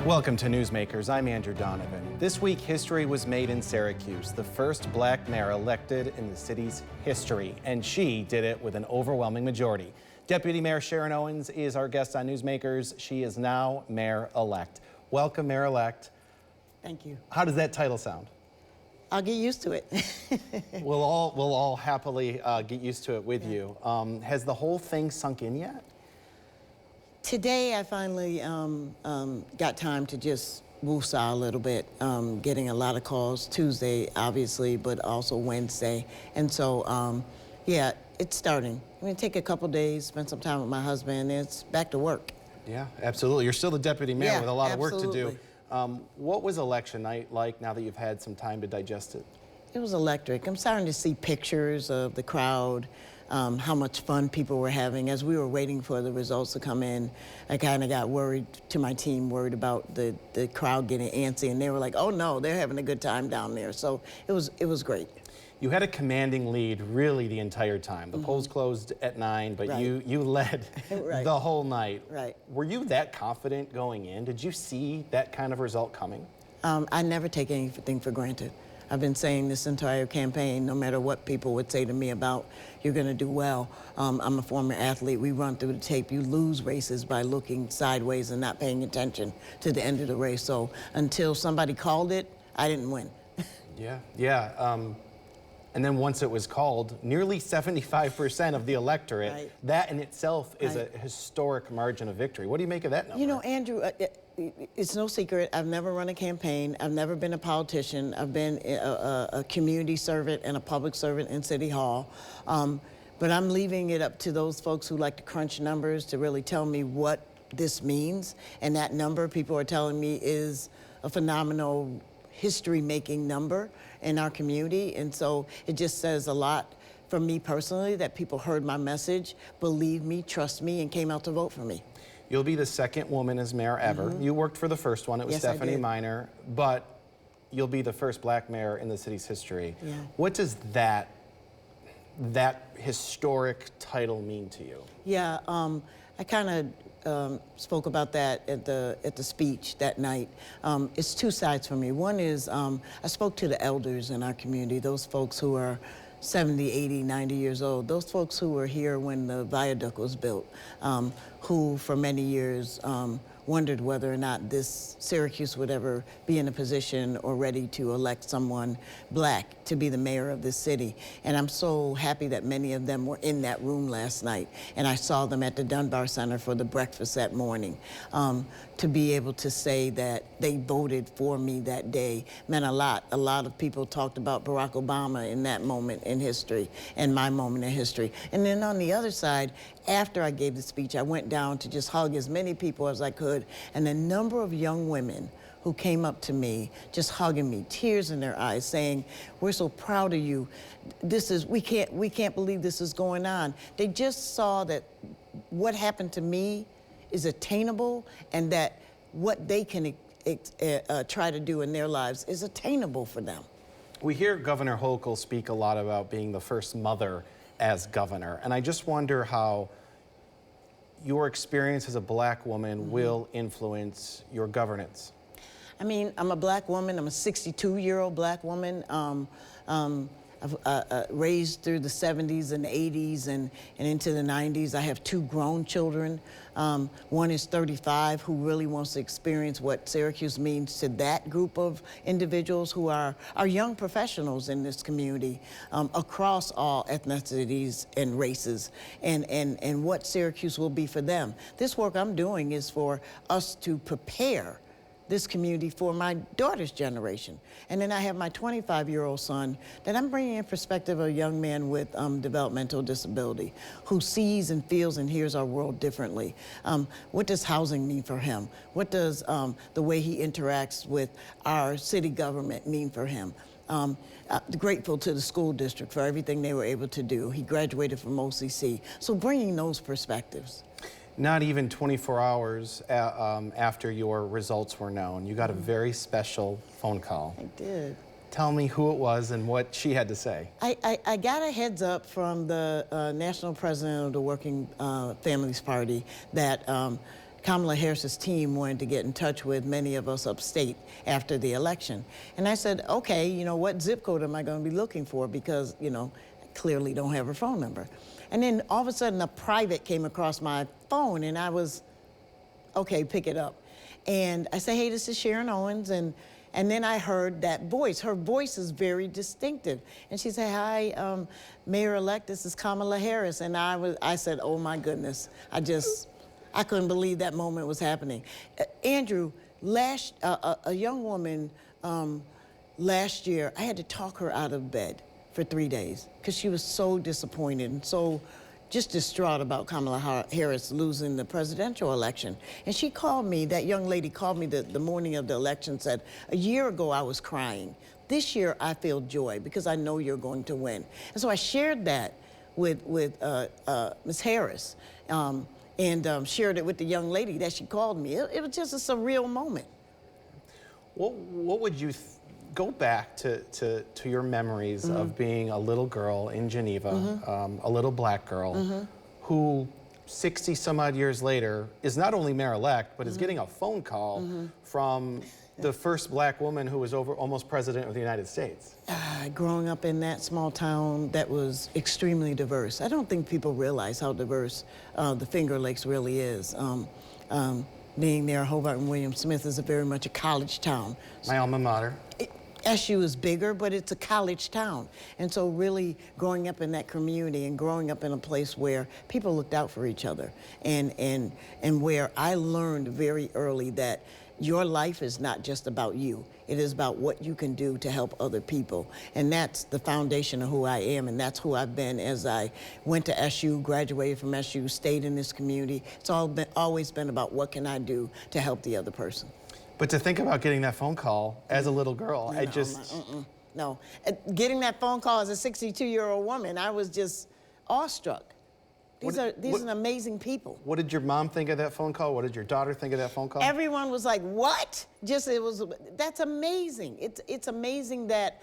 Welcome to Newsmakers. I'm Andrew Donovan. This week, history was made in Syracuse, the first black mayor elected in the city's history, and she did it with an overwhelming majority. Deputy Mayor Sharon Owens is our guest on Newsmakers. She is now mayor-elect. Welcome, mayor-elect. Thank you. How does that title sound? I'll get used to it. We'll all happily get used to it with you. Has the whole thing sunk in yet? Today, I finally got time to just woosah a little bit, getting a lot of calls Tuesday, obviously, but also Wednesday. And so, yeah, it's starting. I'm going to take a couple days, spend some time with my husband, and it's back to work. Yeah, absolutely. You're still the deputy mayor with a lot of work to do. Absolutely. What was election night like now that you've had some time to digest it? It was electric. I'm starting to see pictures of the crowd, how much fun people were having. As we were waiting for the results to come in, I kind of got worried to my team, worried about the crowd getting antsy, and they were like, oh no, they're having a good time down there. So it was great. You had a commanding lead really the entire time. The polls closed at 9, but Right. you led Right. the whole night. Right. Were you that confident going in? Did you see that kind of result coming? I never take anything for granted. I've been saying this entire campaign, no matter what people would say to me about, you're going to do well. I'm a former athlete. We run through the tape. You lose races by looking sideways and not paying attention to the end of the race. So until somebody called it, I didn't win. Yeah. And then once it was called, nearly 75% of the electorate, Right. that in itself is a historic margin of victory. What do you make of that number? You know, Andrew, it's no secret. I've never run a campaign. I've never been a politician. I've been a community servant and a public servant in City Hall. But I'm leaving it up to those folks who like to crunch numbers to really tell me what this means. And that number, people are telling me, is a phenomenal history-making number in our community. And so it just says a lot for me personally that people heard my message, believed me, trust me, and came out to vote for me. You'll be the second woman as mayor ever. You worked for the first one. It was Yes, I Stephanie did. Miner, but you'll be the first black mayor in the city's history. Yeah. What does that historic title mean to you? Yeah, I kind of spoke about that at the speech that night. It's two sides for me. One is I spoke to the elders in our community, those folks who are 70, 80, 90 years old, those folks who were here when the viaduct was built, who for many years wondered whether or not this Syracuse would ever be in a position or ready to elect someone black to be the mayor of this city. And I'm so happy that many of them were in that room last night. And I saw them at the Dunbar Center for the breakfast that morning. To be able to say that they voted for me that day meant a lot. A lot of people talked about Barack Obama in that moment in history and my moment in history. And then on the other side, after I gave the speech, I went down to just hug as many people as I could. And the number of young women who came up to me, just hugging me, tears in their eyes, saying, we're so proud of you. We can't believe this is going on. They just saw that what happened to me is attainable, and that what they can try to do in their lives is attainable for them. We hear Governor Hochul speak a lot about being the first mother as governor, and I just wonder how your experience as a black woman will influence your governance. I mean, I'm a black woman. I'm a 62-year-old black woman. I've raised through the 70s and 80s and into the 90s. I have two grown children. One is 35, who really wants to experience what Syracuse means to that group of individuals who are young professionals in this community across all ethnicities and races, and what Syracuse will be for them. This work I'm doing is for us to prepare this community for my daughter's generation. And then I have my 25-year-old son that I'm bringing in perspective of a young man with developmental disability who sees and feels and hears our world differently. What does housing mean for him? What does the way he interacts with our city government mean for him? Grateful to the school district for everything they were able to do. He graduated from OCC. So bringing those perspectives. Not even 24 hours after your results were known, you got a very special phone call. I did. Tell me who it was and what she had to say. I got a heads up from the national president of the Working Families Party that Kamala Harris's team wanted to get in touch with many of us upstate after the election. And I said, okay, you know, what zip code am I going to be looking for? Because, you know, I clearly don't have her phone number. And then all of a sudden a private came across my phone and I was, okay, pick it up. And I said, hey, this is Sharon Owens. And then I heard that voice. Her voice is very distinctive. And she said, hi, Mayor-elect, this is Kamala Harris. And I said, oh my goodness. I couldn't believe that moment was happening. Andrew, a young woman last year, I had to talk her out of bed for 3 days because she was so disappointed and so just distraught about Kamala Harris losing the presidential election. And she called me, that young lady called me the morning of the election, said, a year ago I was crying. This year I feel joy because I know you're going to win. And so I shared that with Ms. Harris. And shared it with the young lady that she called me. It was just a surreal moment. What would you go back to your memories of being a little girl in Geneva, a little black girl, who 60 some odd years later is not only mayor-elect, but is getting a phone call from the first black woman who was almost president of the United States? Growing up in that small town that was extremely diverse. I don't think people realize how diverse the Finger Lakes really is. Being there, Hobart and William Smith is very much a college town. My alma mater. SU is bigger, but it's a college town. And so really growing up in that community and growing up in a place where people looked out for each other and where I learned very early that your life is not just about you. It is about what you can do to help other people. And that's the foundation of who I am, and that's who I've been as I went to SU, graduated from SU, stayed in this community. It's always been about what can I do to help the other person. But to think about getting that phone call as a little girl, No. Getting that phone call as a 62-year-old woman, I was just awestruck. These are amazing people. What did your mom think of that phone call? What did your daughter think of that phone call? Everyone was like, what? That's amazing. It's amazing that,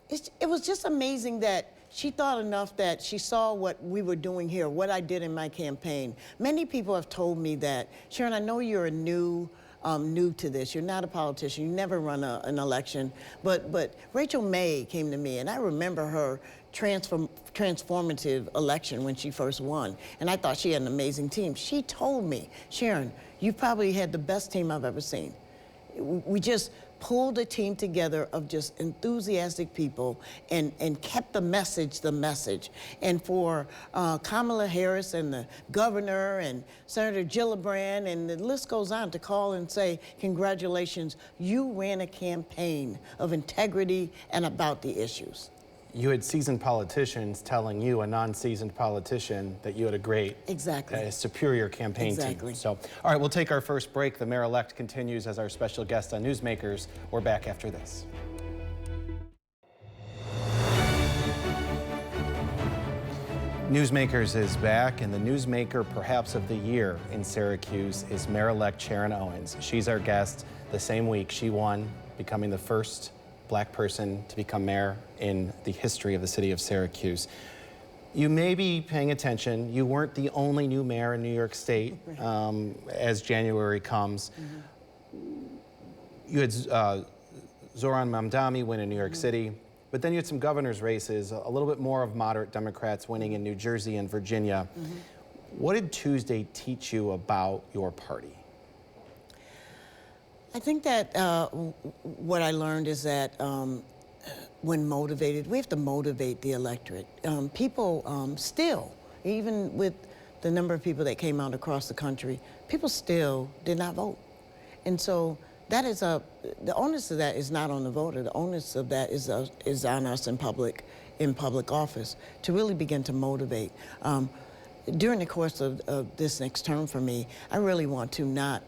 it was just amazing that she thought enough that she saw what we were doing here, what I did in my campaign. Many people have told me that, Sharon, I know you're new to this. You're not a politician. You never run an election. But Rachel May came to me, and I remember her transformative election when she first won. And I thought she had an amazing team. She told me, Sharon, you probably had the best team I've ever seen. We just pulled a team together of just enthusiastic people and kept the message. And for Kamala Harris and the governor and Senator Gillibrand, and the list goes on, to call and say, congratulations, you ran a campaign of integrity and about the issues. You had seasoned politicians telling you, a non-seasoned politician, that you had a great, superior campaign team. So, all right, we'll take our first break. The mayor-elect continues as our special guest on Newsmakers. We're back after this. Newsmakers is back, and the newsmaker perhaps of the year in Syracuse is Mayor-elect Sharon Owens. She's our guest. The same week she won, becoming the first black person to become mayor in the history of the city of Syracuse. You may be paying attention. You weren't the only new mayor in New York State as January comes. You had Zohran Mamdani win in New York City, but then you had some governor's races, a little bit more of moderate Democrats winning in New Jersey and Virginia. What did Tuesday teach you about your party? I think that what I learned is that when motivated, we have to motivate the electorate. People still, even with the number of people that came out across the country, people still did not vote. And so that is the onus of that is not on the voter. The onus of that is on us in public office to really begin to motivate. During the course of this next term for me, I really want to not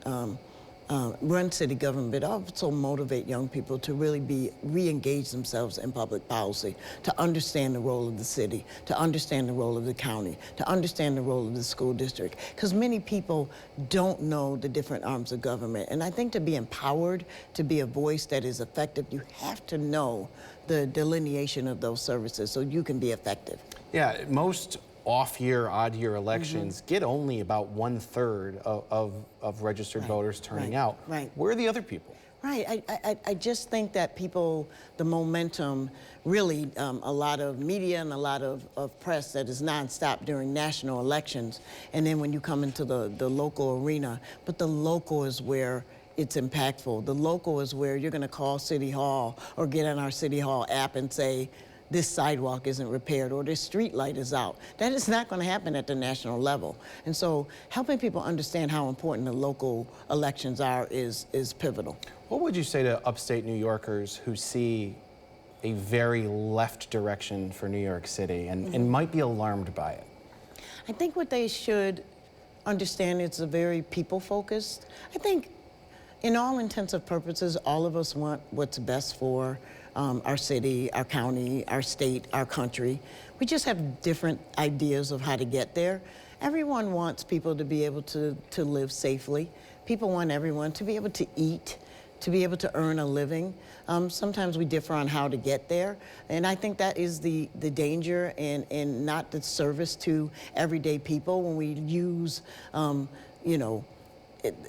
run city government, but also motivate young people to really re-engage themselves in public policy, to understand the role of the city, to understand the role of the county, to understand the role of the school district. Because many people don't know the different arms of government. And I think to be empowered, to be a voice that is effective, you have to know the delineation of those services so you can be effective. Yeah, most off-year, odd-year elections get only about 1/3 of registered voters turning out. Right. Where are the other people? Right. I just think that people, the momentum, really a lot of media and a lot of press that is nonstop during national elections. And then when you come into the local arena, but the local is where it's impactful. The local is where you're going to call City Hall or get on our City Hall app and say, this sidewalk isn't repaired or this street light is out. That is not going to happen at the national level. And so helping people understand how important the local elections are is pivotal. What would you say to upstate New Yorkers who see a very left direction for New York City and might be alarmed by it? I think what they should understand is a very people-focused. I think in all intents and purposes, all of us want what's best for our city, our county, our state, our country. We just have different ideas of how to get there. Everyone wants people to be able to live safely. People want everyone to be able to eat, to be able to earn a living. Sometimes we differ on how to get there. And I think that is the danger and not the service to everyday people when we use, you know,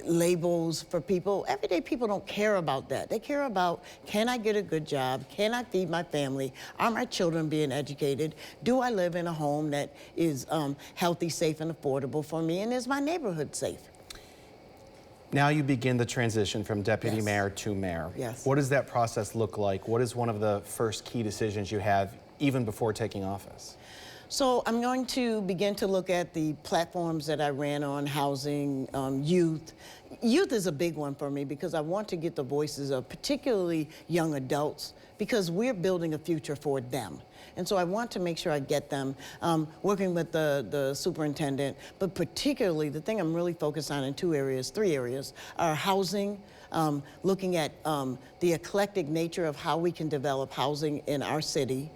labels for people. Everyday people don't care about that. They care about, can I get a good job? Can I feed my family? Are my children being educated? Do I live in a home that is healthy, safe, and affordable for me? And is my neighborhood safe? Now you begin the transition from deputy mayor to mayor. Yes. What does that process look like? What is one of the first key decisions you have even before taking office? So I'm going to begin to look at the platforms that I ran on, housing, youth. Youth is a big one for me because I want to get the voices of particularly young adults because we're building a future for them. And so I want to make sure I get them, working with the superintendent, but particularly the thing I'm really focused on in three areas, are housing, looking at the eclectic nature of how we can develop housing in our city,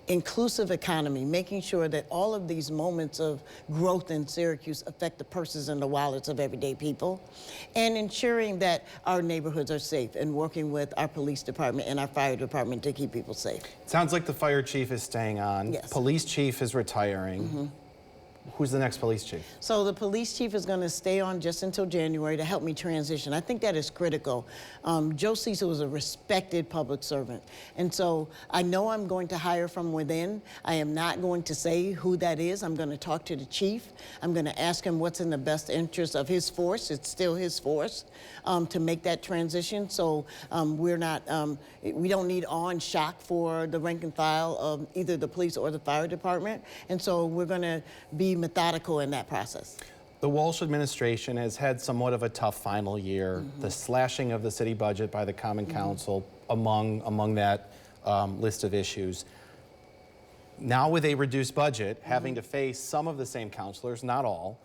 inclusive economy, making sure that all of these moments of growth in Syracuse affect the purses and the wallets of everyday people, and ensuring that our neighborhoods are safe and working with our police department and our fire department to keep people safe. It sounds like the fire chief is staying on. Yes. Police chief is retiring. Who's the next police chief? So the police chief is going to stay on just until January to help me transition. I think that is critical. Joe Cecil was a respected public servant. And so I know I'm going to hire from within. I am not going to say who that is. I'm going to talk to the chief. I'm going to ask him what's in the best interest of his force. It's still his force to make that transition. So we're not, we don't need awe and shock for the rank and file of either the police or the fire department. And so we're going to be methodical in that process. The Walsh administration has had somewhat of a tough final year. The slashing of the city budget by the Common Council among that list of issues. Now with a reduced budget, having to face some of the same councilors, not all,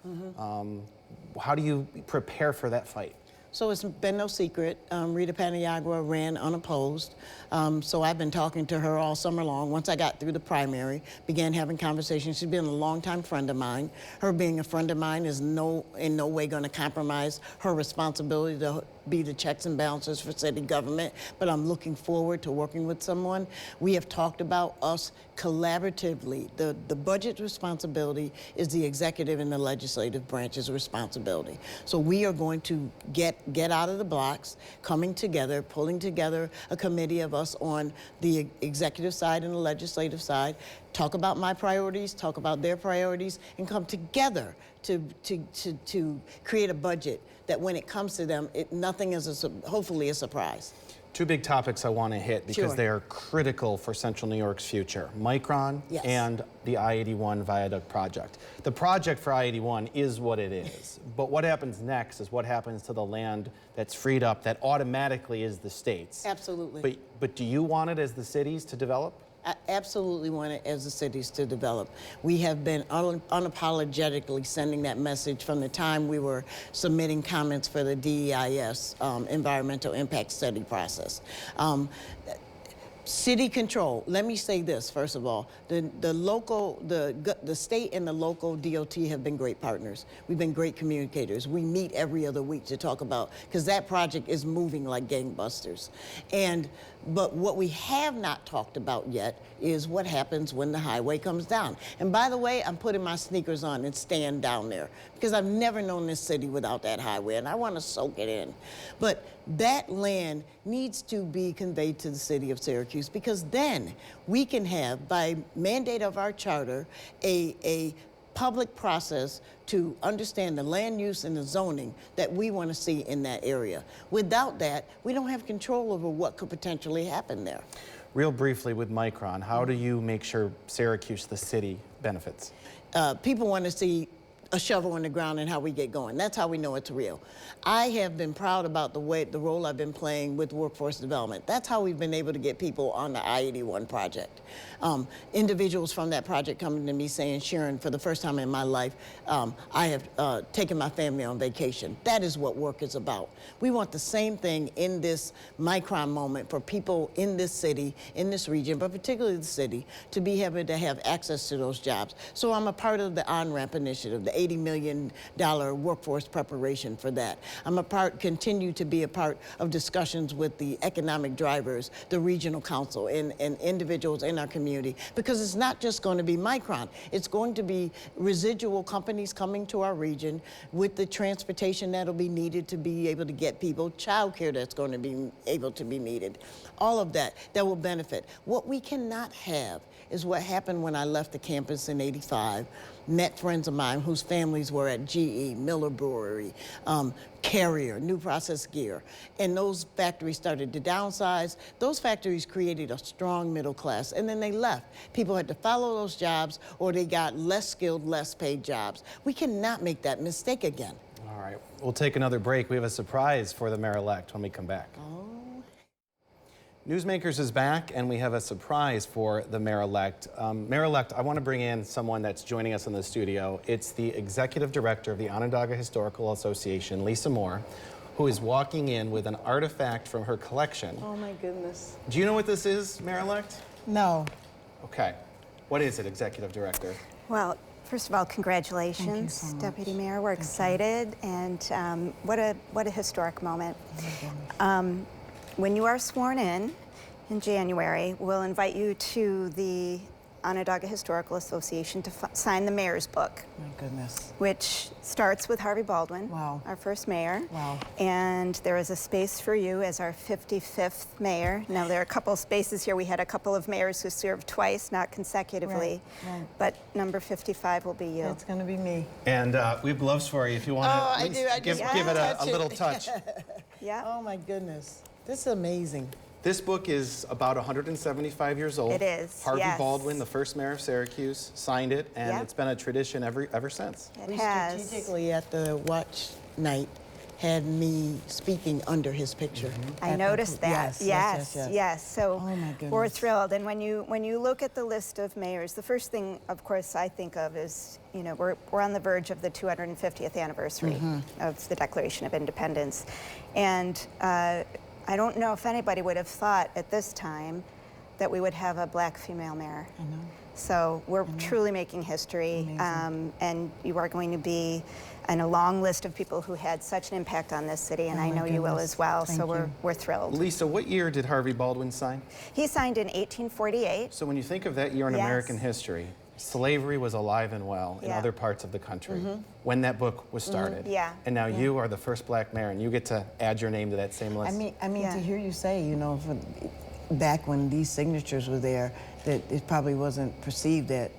how do you prepare for that fight? So it's been no secret. Rita Paniagua ran unopposed. So I've been talking to her all summer long. Once I got through the primary, began having conversations. She's been a longtime friend of mine. Her being a friend of mine is in no way going to compromise her responsibility to be the checks and balances for city government, but I'm looking forward to working with someone. We have talked about us collaboratively. The budget responsibility is the executive and the legislative branch's responsibility. So we are going to get out of the blocks, coming together, pulling together a committee of us on the executive side and the legislative side, talk about my priorities, talk about their priorities, and come together to create a budget that when it comes to them, nothing is hopefully a surprise. Two big topics I want to hit because Sure. they are critical for Central New York's future. Micron and the I-81 viaduct project. The project for I-81 is what it is, but what happens next is what happens to the land that's freed up that automatically is the state's. Absolutely. But do you want it as the cities to develop? I absolutely want it as the cities to develop. We have been unapologetically sending that message from the time we were submitting comments for the DEIS environmental impact study process. City control. Let me say this first of all: the state and the local DOT have been great partners. We've been great communicators. We meet every other week to talk about because that project is moving like gangbusters, and But what we have not talked about yet is what happens when the highway comes down. And by the way, I'm putting my sneakers on and staying down there because I've never known this city without that highway, and I want to soak it in. But that land needs to be conveyed to the city of Syracuse, because then we can have, by mandate of our charter, a public process to understand the land use and the zoning that we want to see in that area. Without that, we don't have control over what could potentially happen there. Real briefly with Micron, how do you make sure Syracuse, the city, benefits? People want to see a shovel in the ground and how we get going. That's how we know it's real. I have been proud about the role I've been playing with workforce development. That's how we've been able to get people on the I-81 project. Individuals from that project coming to me saying, Sharon, for the first time in my life, I have taken my family on vacation. That is what work is about. We want the same thing in this Micron moment for people in this city, in this region, but particularly the city, to be able to have access to those jobs. So I'm a part of the On-Ramp initiative, the $80 million workforce preparation for that. Continue to be a part of discussions with the economic drivers, the regional council, and individuals in our community, because it's not just going to be Micron. It's going to be residual companies coming to our region with the transportation that'll be needed to be able to get people, childcare that's going to be able to be needed, all of that will benefit. What we cannot have is what happened when I left the campus in '85, met friends of mine whose families were at GE, Miller Brewery, Carrier, New Process Gear, and those factories started to downsize. Those factories created a strong middle class, and then they left. People had to follow those jobs, or they got less skilled, less paid jobs. We cannot make that mistake again. All right, we'll take another break. We have a surprise for the mayor-elect when we come back. Oh. Newsmakers is back, and we have a surprise for the mayor-elect. Mayor-elect, I want to bring in someone that's joining us in the studio. It's the executive director of the Onondaga Historical Association, Lisa Moore, who is walking in with an artifact from her collection. Oh my goodness. Do you know what this is, mayor-elect? No. Okay. What is it, executive director? Well, first of all, congratulations, so Deputy Mayor. We're excited, and what a historic moment. When you are sworn in January, we'll invite you to the Onondaga Historical Association to sign the mayor's book. My goodness. Which starts with Harvey Baldwin, Wow. our first mayor. Wow. And there is a space for you as our 55th mayor. Now, there are a couple spaces here. We had a couple of mayors who served twice, not consecutively. Right. But number 55 will be you. That's going to be me. And we have gloves for you if you want to give it a little touch. Yeah. Oh my goodness. This is amazing. This book is about 175 years old. It is, Harvey yes. Baldwin, the first mayor of Syracuse, signed it, and Yep. it's been a tradition ever since. It We has. strategically at the watch night had me speaking under his picture. I noticed that. Yes. So Oh my goodness. we're thrilled. And when you look at the list of mayors, the first thing, of course, I think of is, you know, we're on the verge of the 250th anniversary of the Declaration of Independence, and I don't know if anybody would have thought at this time that we would have a black female mayor. I know. So we're truly making history, and you are going to be in a long list of people who had such an impact on this city, and Oh I my know you will goodness. as well. Thank So you. we're thrilled. Lisa, what year did Harvey Baldwin sign? He signed in 1848. So when you think of that year in Yes. American history, slavery was alive and well in Yeah. other parts of the country when that book was started. Yeah. And now you are the first black mayor, and you get to add your name to that same list. I mean, Yeah. to hear you say, you know, back when these signatures were there, that it probably wasn't perceived that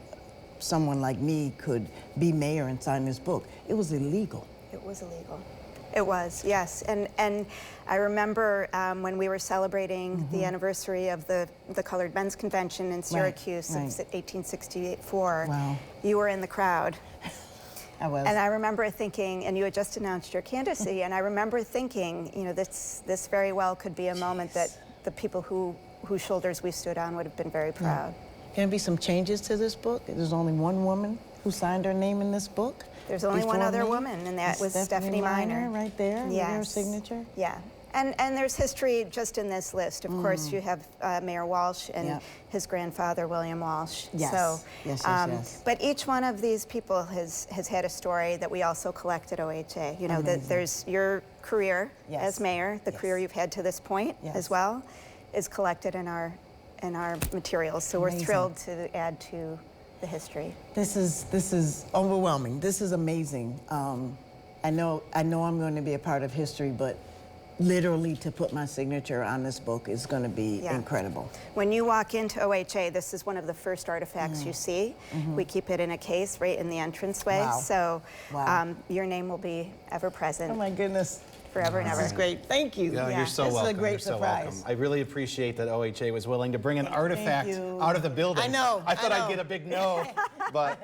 someone like me could be mayor and sign this book. It was illegal. It was illegal. It was, yes. And I remember when we were celebrating the anniversary of the Colored Men's Convention in Syracuse right. of 1864. Wow. You were in the crowd. I was. And I remember thinking, and you had just announced your candidacy, and I remember thinking, you know, this very well could be a moment that the people whose shoulders we stood on would have been very proud. Can there be some changes to this book? There's only one woman who signed her name in this book. There's only one before other me. woman, and that was Stephanie Stephanie Miner. right there with her Yes. signature. Yeah. And there's history just in this list. Of course, you have Mayor Walsh and Yeah. his grandfather, William Walsh. Yes. So, Yes. But each one of these people has had a story that we also collect at OHA. You know, that there's your career Yes. as mayor, the Yes. career you've had to this point Yes. as well. is collected in our materials. So we're Amazing. thrilled to add to the history. This is overwhelming. This is amazing. I know I'm going to be a part of history, but literally to put my signature on this book is going to be incredible. When you walk into OHA, this is one of the first artifacts you see. We keep it in a case right in the entranceway. Wow. So Wow. your name will be ever present Oh my goodness. forever and ever. This is great. Thank you. No, you're so This welcome. is a great You're so surprise. welcome. I really appreciate that OHA was willing to bring an artifact you. out of the building. I know, I thought I I'd know. get a big no, but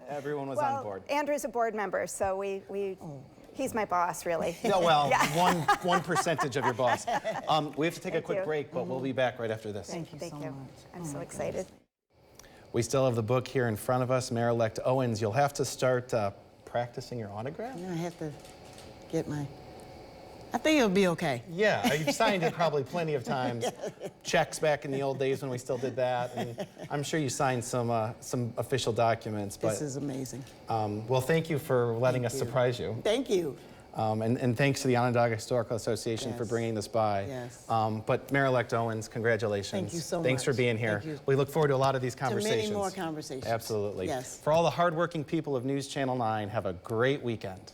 everyone was on board. Andrew's a board member, so he's my boss, really. No, well, one percentage of your boss. We have to take a quick you. break, but we'll be back right after this. Thank you so much. I'm so excited. We still have the book here in front of us. Mayor-elect Owens, you'll have to start practicing your autograph? I have to get my... I think it'll be okay. Yeah, you've signed it probably plenty of times. Checks back in the old days when we still did that. And I'm sure you signed some official documents. But, This is amazing. well, thank you for letting us surprise you. Thank you. And thanks to the Onondaga Historical Association for Yes. bringing this by. Yes. But Mayor-elect Owens, congratulations. Thank you so Thanks for much. being here. Thank you. We look forward to a lot of these To conversations. many more conversations. Absolutely. Yes. For all the hardworking people of News Channel 9, have a great weekend.